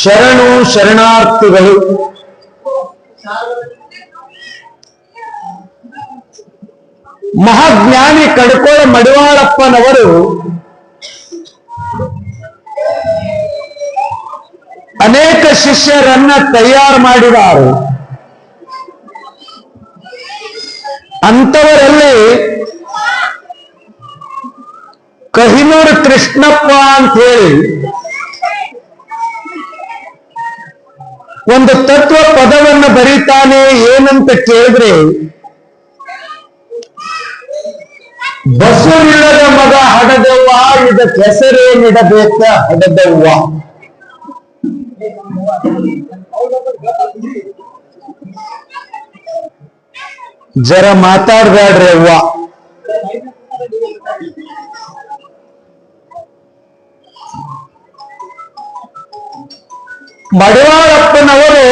ಶರಣು ಶರಣಾರ್ಥಿಗಳು. ಮಹಾಜ್ಞಾನಿ ಕಡ್ಕೋಳ ಮಡಿವಾಳಪ್ಪನವರು ಅನೇಕ ಶಿಷ್ಯರನ್ನ ತಯಾರು ಮಾಡಿದ್ದಾರೆ. ಅಂತವರಲ್ಲಿ ಕಹಿನೂರು ಕೃಷ್ಣಪ್ಪ ಅಂತ ಹೇಳಿ ಒಂದು ತತ್ವ ಪದವನ್ನು ಬರೀತಾನೆ. ಏನಂತ ಕೇಳಿದ್ರೆ, ಬಸವನಿಲ್ಲದ ಮಗ ಹಡದವ್ವ, ಇದಕ್ಕೆ ಹೆಸರೇನಿಡಬೇಕ ಹಡದವ್ವ. ಜರ ಮಾತಾಡ್ಬೇಡ್ರಿ ಅವ್ವ. ಮಡಿವಾಳಪ್ಪನವರು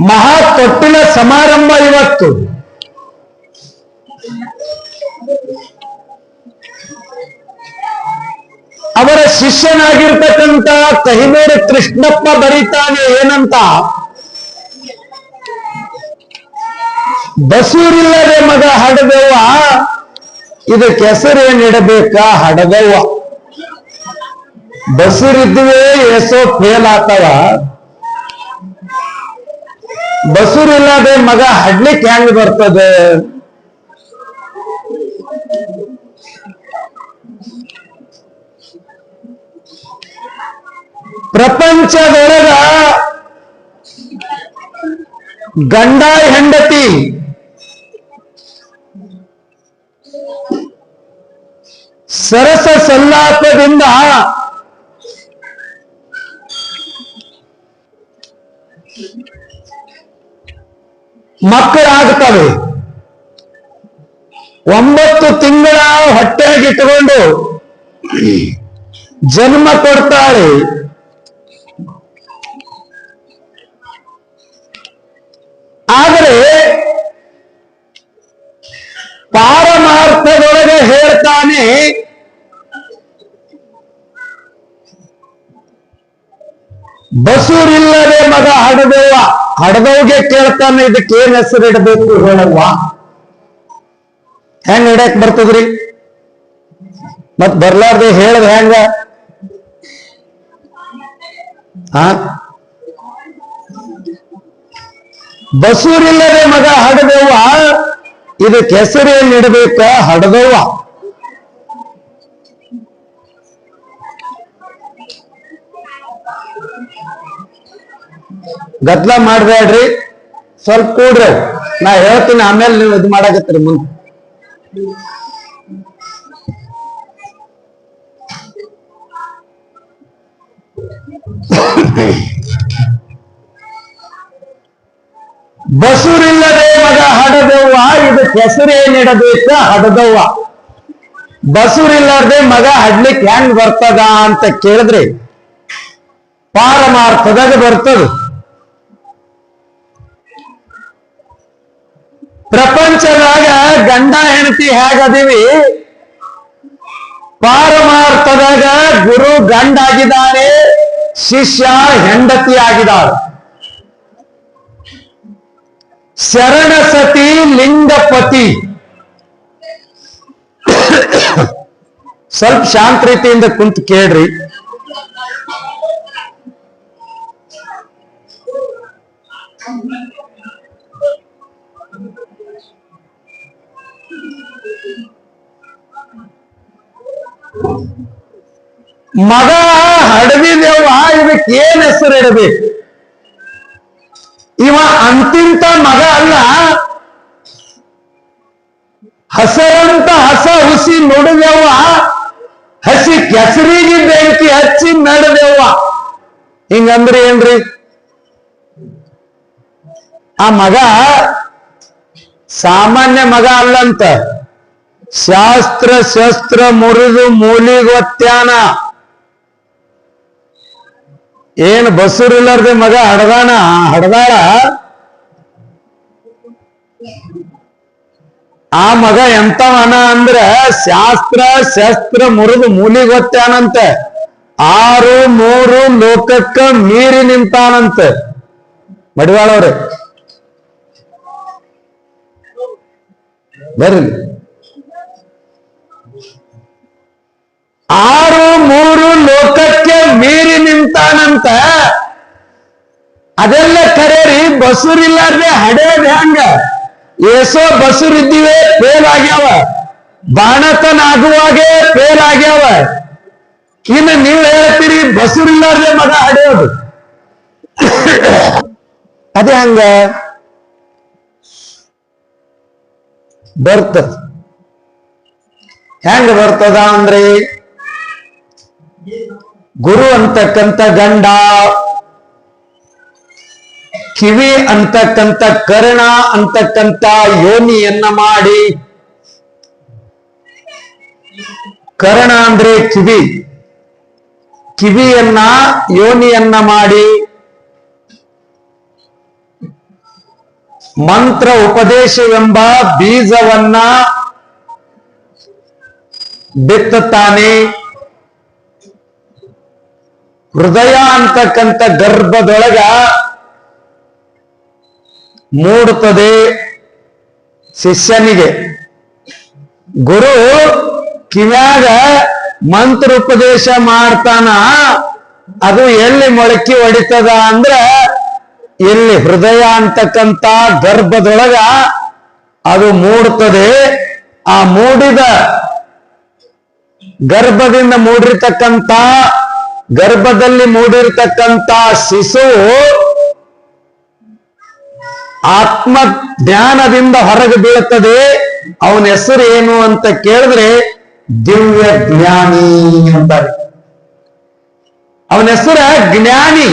ಮಹಾ ತೊಟ್ಟಿಲ ಸಮಾರಂಭ ಇವತ್ತು. ಅವರ ಶಿಷ್ಯನಾಗಿರ್ತಕ್ಕಂಥ ಕಹಿನೂರು ಕೃಷ್ಣಪ್ಪ ಬರೀತಾನೆ ಏನಂತ, ಬಸೂರಿಲ್ಲದೆ ಮಗ ಹಡದವ್ವ, ಇದಕ್ಕೆ ಹೆಸರೇನಿಡಬೇಕ ಹಡದವ್ವ. ಬಸೂರಿದ್ದುವೆ ಎಸೋ ಫೇಲ್ ಆತವ, ಬಸೂರಿಲ್ಲದೆ ಮಗ ಹಡ್ಲಿಕ್ಕೆ ಹೆಂಗ್ ಬರ್ತದೆ? ಪ್ರಪಂಚದೊಳಗ ಗಂಡ ಹೆಂಡತಿ ಸರಸ ಸಲ್ಲಾಪದಿಂದ ಮಕ್ಕಳಾಗ್ತವೆ. 9 ತಿಂಗಳ ಹೊಟ್ಟೆಗಿಟ್ಟುಕೊಂಡು ಜನ್ಮ ಕೊಡ್ತಾಳೆ. ಆದರೆ ಪಾರಮಾರ್ಥದೊಳಗೆ ಹೇಳ್ತಾನೆ, ಬಸೂರಿಲ್ಲದೆ ಮಗ ಹಡದವ್ವ. ಹಡದವ್ಗೆ ಕೇಳ್ತಾನೆ, ಇದಕ್ಕೆ ಏನ್ ಹೆಸರಿಡಬೇಕು ಹೇಳವ್ವ. ಹೆಂಗ್ ಇಡಕ್ ಬರ್ತದ್ರಿ? ಮತ್ ಬರ್ಲಾರ್ದೆ ಹೇಳದ್ ಹೆಂಗ? ಬಸೂರಿಲ್ಲದೆ ಮಗ ಹಡದವ್ವ, ಇದಕ್ಕೆ ಹೆಸರೇನ್ ಇಡಬೇಕ ಹಡದವ್ವ. ಗದ್ಲ ಮಾಡ್ಬೇಡ್ರಿ, ಸ್ವಲ್ಪ ಕೂಡ್ರಿ. ನಾ ಹೇಳ್ತೀನಿ, ಆಮೇಲೆ ನೀವು ಇದು ಮಾಡಾಕತ್ರಿ ಮುಂದೆ. ಬಸೂರಿಲ್ಲದೆ ಮಗ ಹಡದವ್ವ, ಇದಕ್ಕೆ ಹೆಸರೇನಿಡಬೇಕ ಹಡದವ್ವ. ಬಸೂರಿಲ್ಲದೆ ಮಗ ಹಡ್ಲಿಕ್ಕೆ ಹೆಂಗ್ ಬರ್ತದ ಅಂತ ಕೇಳಿದ್ರೆ ಪಾರಮಾರ್ಥದಾಗ ಬರ್ತದ. ಪ್ರಪಂಚದಾಗ ಗಂಡ ಹೆಂಡತಿ ಹೇಗದೀವಿ, ಪಾರಮಾರ್ಥದಾಗ ಗುರು ಗಂಡ ಆಗಿದ್ದಾನೆ, ಶಿಷ್ಯ ಹೆಂಡತಿ ಆಗಿದ್ದಾಳೆ. ಶರಣ ಸತಿ ಲಿಂಗಪತಿ. ಸ್ವಲ್ಪ ಶಾಂತ ರೀತಿಯಿಂದ ಕುಂತು ಕೇಳ್ರಿ. ಮಗ ಹಡದಿದೇವ, ಇದಕ್ಕೆ ಏನ್ ಹೆಸರು ಇಡಬೇಕು? ಇವ ಅಂತಿಂತ ಮಗ ಅಲ್ಲ, ಹಸರಂತ ಹಸ ಹುಸಿ ನುಡಿದೆವ್ವ, ಹಸಿ ಕೆಸರಿಗೆ ಬೆಂಕಿ ಹಚ್ಚಿ ನಡೆದೆವ್ವ. ಹಿಂಗಂದ್ರೆ ಏನ್ರಿ? ಆ ಮಗ ಸಾಮಾನ್ಯ ಮಗ ಅಲ್ಲಂತ, ಶಾಸ್ತ್ರ ಶಸ್ತ್ರ ಮುರಿದು ಮೂಲಿಗೊತ್ಯಾನ. ಏನ್ ಬಸೂರಿಲ್ಲಾರ್ದೆ ಮಗ ಹಡದಾಳ, ಆ ಮಗ ಎಂತವನ ಅಂದ್ರ ಶಾಸ್ತ್ರ ಶಸ್ತ್ರ ಮುರಿದು ಮೂಲಿಗೊತ್ತಾನಂತೆ 6 ಲೋಕಕ್ಕ ಮೀರಿ ನಿಂತಾನಂತೆ. ಮಡಿವಾಳವ್ರೆ ಬರ್ರಿ. 6 ಲೋಕಕ್ಕೆ ಮೀರಿ ನಿಂತಾನಂತ. ಅದೆಲ್ಲ ಕರೇರಿ ಬಸುರಿಲ್ಲಾರ್ದೆ ಹಡೇದ್ ಹೆಂಗ? ಏಸೋ ಬಸುರಿದ್ದೀವಿ ಫೇಲ್ ಆಗ್ಯಾವ, ಬಾಣತನ ಆಗುವಾಗೆ ಫೇಲ್ ಆಗ್ಯಾವ. ಇನ್ನು ನೀವು ಹೇಳ್ತೀರಿ ಬಸುರಿಲ್ಲಾರ್ದೆ ಮಗ ಹಡೆಯೋದು. ಅದೇ ಹಂಗ ಬರ್ತದ. ಹೆಂಗ ಬರ್ತದ ಅಂದ್ರೆ ಗುರು ಅಂತಕ್ಕಂಥ ಗಂಡ, ಕಿವಿ ಅಂತಕ್ಕಂಥ ಕರ್ಣ ಅಂತಕ್ಕಂಥ ಯೋನಿಯನ್ನ ಮಾಡಿ, ಕರ್ಣ ಅಂದ್ರೆ ಕಿವಿ, ಕಿವಿಯನ್ನ ಯೋನಿಯನ್ನ ಮಾಡಿ ಮಂತ್ರ ಉಪದೇಶವೆಂಬ ಬೀಜವನ್ನ ಬಿತ್ತುತ್ತಾನೆ. ಹೃದಯ ಅಂತಕ್ಕಂಥ ಗರ್ಭದೊಳಗ ಮೂಡುತ್ತದೆ ಶಿಷ್ಯನಿಗೆ. ಗುರು ಕಿವ್ಯಾಗ ಮಂತ್ರ ಉಪದೇಶ ಮಾಡ್ತಾನ. ಅದು ಎಲ್ಲಿ ಮೊಳಕೆ ಹೊಡಿತದ ಅಂದ್ರ ಇಲ್ಲಿ ಹೃದಯ ಅಂತಕ್ಕಂಥ ಗರ್ಭದೊಳಗ ಅದು ಮೂಡುತ್ತದೆ. ಆ ಮೂಡಿದ ಗರ್ಭದಿಂದ ಮೂಡಿರ್ತಕ್ಕಂಥ, ಗರ್ಭದಲ್ಲಿ ಮೂಡಿರ್ತಕ್ಕಂಥ ಶಿಶು ಆತ್ಮ ಜ್ಞಾನದಿಂದ ಹೊರಗೆ ಬೀಳುತ್ತದೆ. ಅವನ ಹೆಸರು ಏನು ಅಂತ ಕೇಳಿದ್ರೆ ದಿವ್ಯ ಜ್ಞಾನಿ ಅಂತಾರೆ. ಅವನ ಹೆಸರು ಜ್ಞಾನಿ.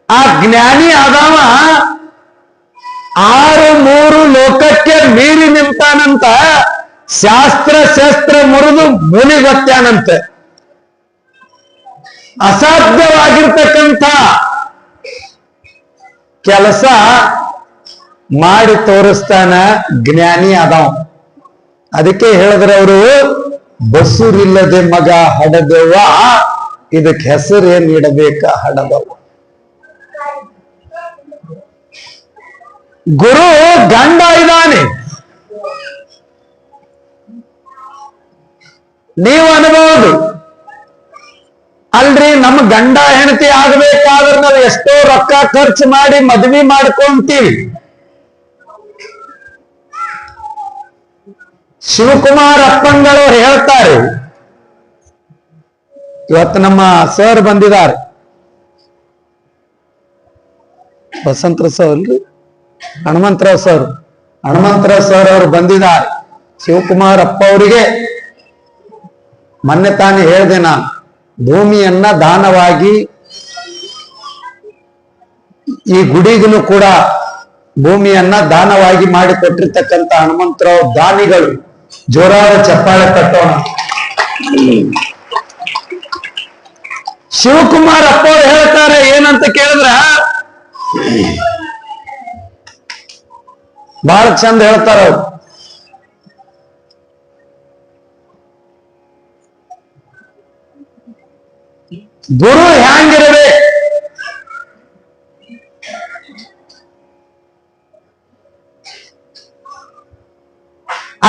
ಆ ಜ್ಞಾನಿ ಆದವ 6 ಲೋಕಕ್ಕೆ ಮೀರಿ ನಿಂತಾನಂತ. ಶಾಸ್ತ್ರ ಶಸ್ತ್ರ ಮುರಿದು ಮುನಿಗೊತ್ತಾನಂತೆ. ಅಸಾಧ್ಯವಾಗಿರ್ತಕ್ಕಂಥ ಕೆಲಸ ಮಾಡಿ ತೋರಿಸ್ತಾನ ಜ್ಞಾನಿ ಆದವ. ಅದಕ್ಕೆ ಹೇಳಿದ್ರೆ ಅವರು ಬಸುರಿಲ್ಲದೆ ಮಗ ಹಡದವ, ಇದಕ್ಕೆ ಹೆಸರೇನ್ ಇಡಬೇಕ ಹಡದವ. ಗುರು ಗಂಡ ಇದ್ದಾನೆ. ನೀವು ಅನ್ಬಹುದು, ಅಲ್ರಿ ನಮ್ಮ ಗಂಡ ಹೆಂಡತಿ ಆಗ್ಬೇಕಾದ್ರೆ ನಾವು ಎಷ್ಟೋ ರೊಕ್ಕ ಖರ್ಚು ಮಾಡಿ ಮದ್ವಿ ಮಾಡ್ಕೊಂತೀವಿ. ಶಿವಕುಮಾರ್ ಅಪ್ಪಂಗಳವರು ಹೇಳ್ತಾರೆ, ಇವತ್ತು ನಮ್ಮ ಸರ್ ಬಂದಿದ್ದಾರೆ, ವಸಂತರಾವ್ ಸರ್ ಅಲ್ರಿ, ಹನುಮಂತರಾವ್ ಸರ್ ಅವರು ಬಂದಿದ್ದಾರೆ. ಶಿವಕುಮಾರ್ ಅಪ್ಪ ಅವರಿಗೆ ಮೊನ್ನೆ ತಾನೇ ಹೇಳಿದೆ ನಾನು, ಭೂಮಿಯನ್ನ ದಾನವಾಗಿ ಈ ಗುಡಿಗೂ ಕೂಡ ಭೂಮಿಯನ್ನ ದಾನವಾಗಿ ಮಾಡಿಕೊಟ್ಟಿರ್ತಕ್ಕಂಥ ಹನುಮಂತರಾವ್ ದಾನಿಗಳು. ಜೋರಾದ ಚಪ್ಪಾಳೆ ತಟ್ಟೋಣ. ಶಿವಕುಮಾರ್ ಅಪ್ಪ ಅವ್ರು ಹೇಳ್ತಾರೆ ಏನಂತ ಕೇಳಿದ್ರ ಬಹಳ ಚಂದ ಹೇಳ್ತಾರ ಅವ್ರು. ಗುರು ಹ್ಯಾಂಗಿರಬೇಕು?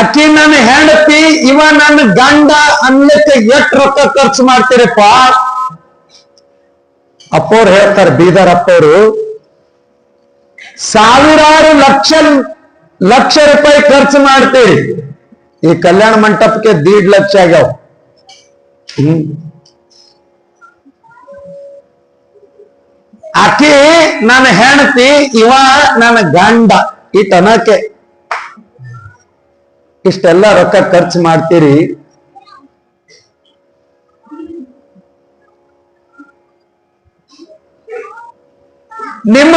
ಅಕ್ಕಿ ನನ್ನ ಹೆಂಡತಿ, ಇವ ನನ್ನ ಗಂಡ ಅನ್ಲಿಕ್ಕೆ ಎಷ್ಟು ರೊಕ್ಕ ಖರ್ಚು ಮಾಡ್ತೀರಪ್ಪ? ಅಪ್ಪವ್ರು ಹೇಳ್ತಾರೆ, ಬೀದರ್ ಅಪ್ಪವ್ರು, ಸಾವಿರಾರು ಲಕ್ಷ ರೂಪಾಯಿ ಖರ್ಚು ಮಾಡ್ತೀರಿ. ಈ ಕಲ್ಯಾಣ ಮಂಟಪಕ್ಕೆ 1.5 ಲಕ್ಷ ಆಗ್ಯಾವ. ಆಕಿ ನನ್ನ ಹೆಂಡತಿ, ಇವ ನನ್ನ ಗಂಡ, ಈ ತನಕ್ಕೆ ಇಷ್ಟೆಲ್ಲ ರೊಕ್ಕ ಖರ್ಚು ಮಾಡ್ತೀರಿ. ನಿಮ್ಮ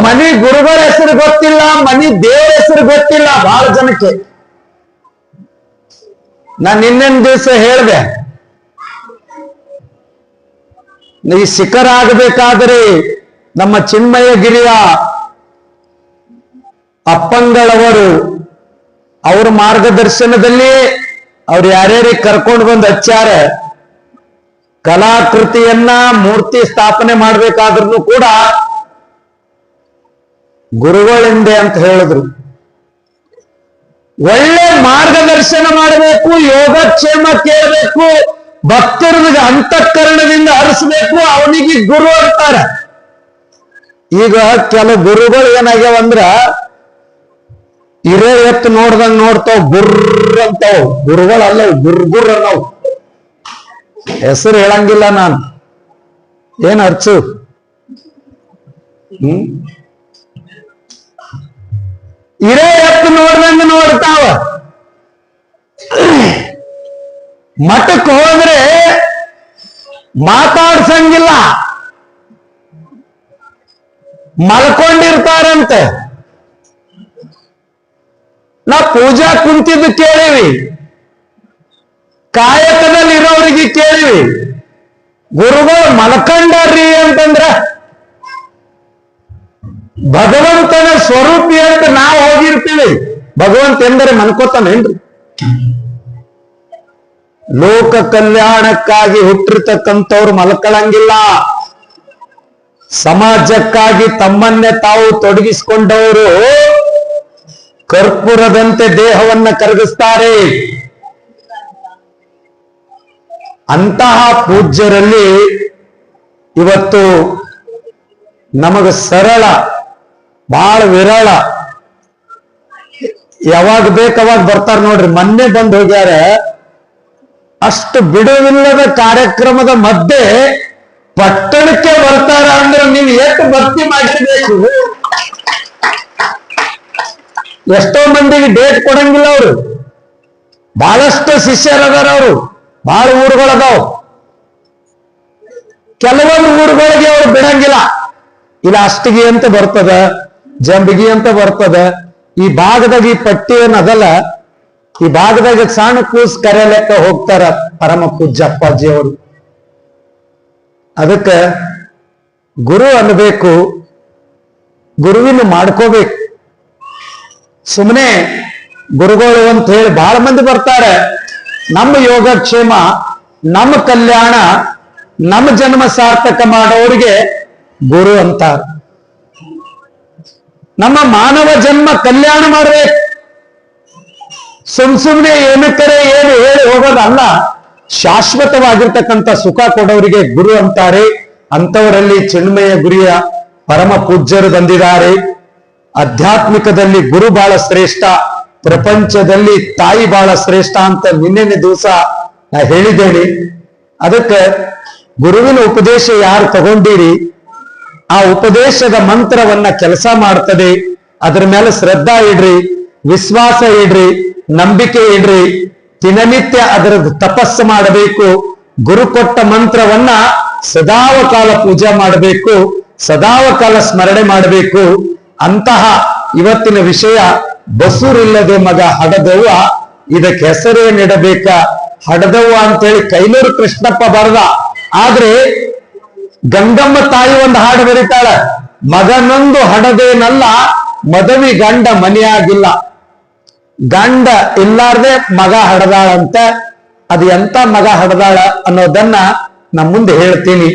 ಮನಿ ಗುರುಗಳ ಹೆಸರು ಗೊತ್ತಿಲ್ಲ, ಮನಿ ದೇವರ ಹೆಸರು ಗೊತ್ತಿಲ್ಲ ಬಹಳ ಜನಕ್ಕೆ. ನಾನು ಇನ್ನೊಂದು ದಿವಸ ಹೇಳಿದೆ, ಈ ಶಿಖರ ಆಗಬೇಕಾದರೆ ನಮ್ಮ ಚಿನ್ಮಯಗಿರಿಯ ಅಪ್ಪಂಗಳವರು ಅವ್ರ ಮಾರ್ಗದರ್ಶನದಲ್ಲಿ ಅವ್ರು ಯಾರ್ಯಾರಿಗೆ ಕರ್ಕೊಂಡು ಬಂದು ಹಚ್ಚಾರ, ಕಲಾಕೃತಿಯನ್ನ ಮೂರ್ತಿ ಸ್ಥಾಪನೆ ಮಾಡ್ಬೇಕಾದ್ರೂ ಕೂಡ ಗುರುಗಳಿಂದೆ ಅಂತ ಹೇಳಿದ್ರು. ಒಳ್ಳೆ ಮಾರ್ಗದರ್ಶನ ಮಾಡಬೇಕು, ಯೋಗಕ್ಷೇಮ ಕೇಳಬೇಕು, ಭಕ್ತರಿಗೆ ಅಂತಃಕರಣದಿಂದ ಹರಿಸಬೇಕು, ಅವನಿಗೆ ಗುರು ಅಂತಾರ. ಈಗ ಕೆಲವು ಗುರುಗಳು ಏನಾಗ್ಯಾವಂದ್ರ ಇರೇ ಎತ್ತು ನೋಡ್ದಂಗ್ ನೋಡ್ತಾವ್, ಗುರ್ರ ಅಂತಾವ್. ಗುರುಗಳಲ್ಲ, ಗುರ್ಗುರ್ ಅನ್ನವ್. ಹೆಸರು ಹೇಳಂಗಿಲ್ಲ ನಾನು, ಏನ್ ಅರ್ಚು? ಇರೇ ಎತ್ತು ನೋಡ್ದಂಗ ನೋಡ್ತಾವ. ಮಠಕ್ಕೆ ಹೋದ್ರೆ ಮಾತಾಡ್ಸಂಗಿಲ್ಲ, ಮಲ್ಕೊಂಡಿರ್ತಾರಂತೆ. ನಾ ಪೂಜಾ ಕುಂತಿದ್ದು ಕೇಳಿವಿ, ಕಾಯಕದಲ್ಲಿ ಇರೋರಿಗೆ ಕೇಳಿವಿ, ಗುರುಗಳು ಮಲ್ಕಂಡಾರ್ರಿ ಅಂತಂದ್ರ ಭಗವಂತನ ಸ್ವರೂಪಿ ಅಂತ ನಾವು ಹೋಗಿರ್ತೀವಿ. ಭಗವಂತ ಎಂದರೆ ಮನ್ಕೋತಾನೇನ್ರಿ? ಲೋಕ ಕಲ್ಯಾಣಕ್ಕಾಗಿ ಹುಟ್ಟಿರ್ತಕ್ಕಂಥವ್ರು ಮಲ್ಕೊಳ್ಳಂಗಿಲ್ಲ. ಸಮಾಜಕ್ಕಾಗಿ ತಮ್ಮನ್ನೇ ತಾವು ತೊಡಗಿಸಿಕೊಂಡವರು ಕರ್ಪೂರದಂತೆ ದೇಹವನ್ನ ಕರಗಿಸ್ತಾರೆ. ಅಂತಹ ಪೂಜ್ಯರಲ್ಲಿ ಇವತ್ತು ನಮಗ ಸರಳ, ಬಹಳ ವಿರಳ, ಯಾವಾಗ ಬೇಕವಾಗ ಬರ್ತಾರ ನೋಡ್ರಿ. ಮೊನ್ನೆ ಬಂದು ಹೋಗ್ಯಾರ. ಅಷ್ಟು ಬಿಡುವಿಲ್ಲದ ಕಾರ್ಯಕ್ರಮದ ಮಧ್ಯೆ ಪಟ್ಟಣಕ್ಕೆ ಬರ್ತಾರ ಅಂದ್ರೆ ನೀವು ಎಷ್ಟು ಭಕ್ತಿ ಮಾಡಿಸಬೇಕು. ಎಷ್ಟೋ ಮಂದಿಗೆ ಡೇಟ್ ಕೊಡಂಗಿಲ್ಲ ಅವರು. ಬಹಳಷ್ಟು ಶಿಷ್ಯರದಾರ ಅವರು, ಬಹಳ ಊರುಗಳದಾವ. ಕೆಲವೊಂದು ಊರುಗಳಿಗೆ ಅವ್ರು ಬಿಡಂಗಿಲ್ಲ. ಇಲ್ಲ ಅಷ್ಟಿಗೆ ಅಂತ ಬರ್ತದ, ಜಂಬಿಗಿ ಅಂತ ಬರ್ತದ. ಈ ಭಾಗದಾಗ ಈ ಪಟ್ಟಿ ಏನದಲ್ಲ, ಈ ಭಾಗದಾಗ ಸಣ್ಣ ಕೂಸ್ ಕರೆಯಲೆಕ್ಕ ಹೋಗ್ತಾರ ಪರಮ ಪೂಜ್ಯ ಅಪ್ಪಾಜಿ ಅವರು. ಅದಕ್ಕೆ ಗುರು ಅನ್ಬೇಕು, ಗುರುವಿನ ಮಾಡ್ಕೋಬೇಕು. ಸುಮ್ಮನೆ ಗುರುಗಳು ಅಂತ ಹೇಳಿ ಬಹಳ ಮಂದಿ ಬರ್ತಾರೆ. ನಮ್ಮ ಯೋಗಕ್ಷೇಮ, ನಮ್ಮ ಕಲ್ಯಾಣ, ನಮ್ಮ ಜನ್ಮ ಸಾರ್ಥಕ ಮಾಡೋರಿಗೆ ಗುರು ಅಂತಾರೆ. ನಮ್ಮ ಮಾನವ ಜನ್ಮ ಕಲ್ಯಾಣ ಮಾಡ್ಬೇಕು. ಸುಮ್ನೆ ಏನಕ್ಕರೆ ಏನು ಹೇಳಿ ಹೋಗೋದಲ್ಲ, ಶಾಶ್ವತವಾಗಿರ್ತಕ್ಕಂಥ ಸುಖ ಕೊಡೋರಿಗೆ ಗುರು ಅಂತಾರೆ. ಅಂತವರಲ್ಲಿ ಚಿನ್ಮಯ ಗುರಿಯ ಪರಮ ಪೂಜ್ಯರು ಬಂದಿದ್ದಾರೆ. ಆಧ್ಯಾತ್ಮಿಕದಲ್ಲಿ ಗುರು ಬಹಳ ಶ್ರೇಷ್ಠ, ಪ್ರಪಂಚದಲ್ಲಿ ತಾಯಿ ಬಹಳ ಶ್ರೇಷ್ಠ ಅಂತ ನಿನ್ನೆ ದಿವಸ ನಾ ಹೇಳಿದ್ದೇನೆ. ಅದಕ್ಕೆ ಗುರುವಿನ ಉಪದೇಶ ಯಾರು ತಗೊಂಡಿರಿ, ಆ ಉಪದೇಶದ ಮಂತ್ರವನ್ನ ಕೆಲಸ ಮಾಡ್ತದೆ. ಅದರ ಮೇಲೆ ಶ್ರದ್ಧಾ ಇಡ್ರಿ, ವಿಶ್ವಾಸ ಇಡ್ರಿ, ನಂಬಿಕೆ ಇಡ್ರಿ. ದಿನನಿತ್ಯ ಅದರ ತಪಸ್ಸು ಮಾಡಬೇಕು. ಗುರು ಕೊಟ್ಟ ಮಂತ್ರವನ್ನ ಸದಾವಕಾಲ ಪೂಜೆ ಮಾಡಬೇಕು, ಸದಾವಕಾಲ ಸ್ಮರಣೆ ಮಾಡಬೇಕು. ಅಂತಹ ಇವತ್ತಿನ ವಿಷಯ ಬಸೂರಿಲ್ಲದೆ ಮಗ ಹಡದವ್ವ, ಇದಕ್ಕೆ ಹೆಸರೇನಿಡಬೇಕ? ಹಡದವ್ವ ಅಂತೇಳಿ ಕೈಲೂರು ಕೃಷ್ಣಪ್ಪ ಬರೆದ. ಆದ್ರೆ ಗಂಗಮ್ಮ ತಾಯಿ ಒಂದು ಹಾಡು ಬರೀತಾಳ, ಮಗನೊಂದು ಹಡದೇನಲ್ಲ, ಮದವಿ ಗಂಡ ಮನೆಯಾಗಿಲ್ಲ. ಗಂಡ ಇಲ್ಲಾರ್ದೆ ಮಗ ಹಡದಾಳಂತ. ಅದು ಎಂತ ಮಗ ಹಡದಾಳ ಅನ್ನೋದನ್ನ ನಾ ಮುಂದೆ ಹೇಳ್ತೀನಿ.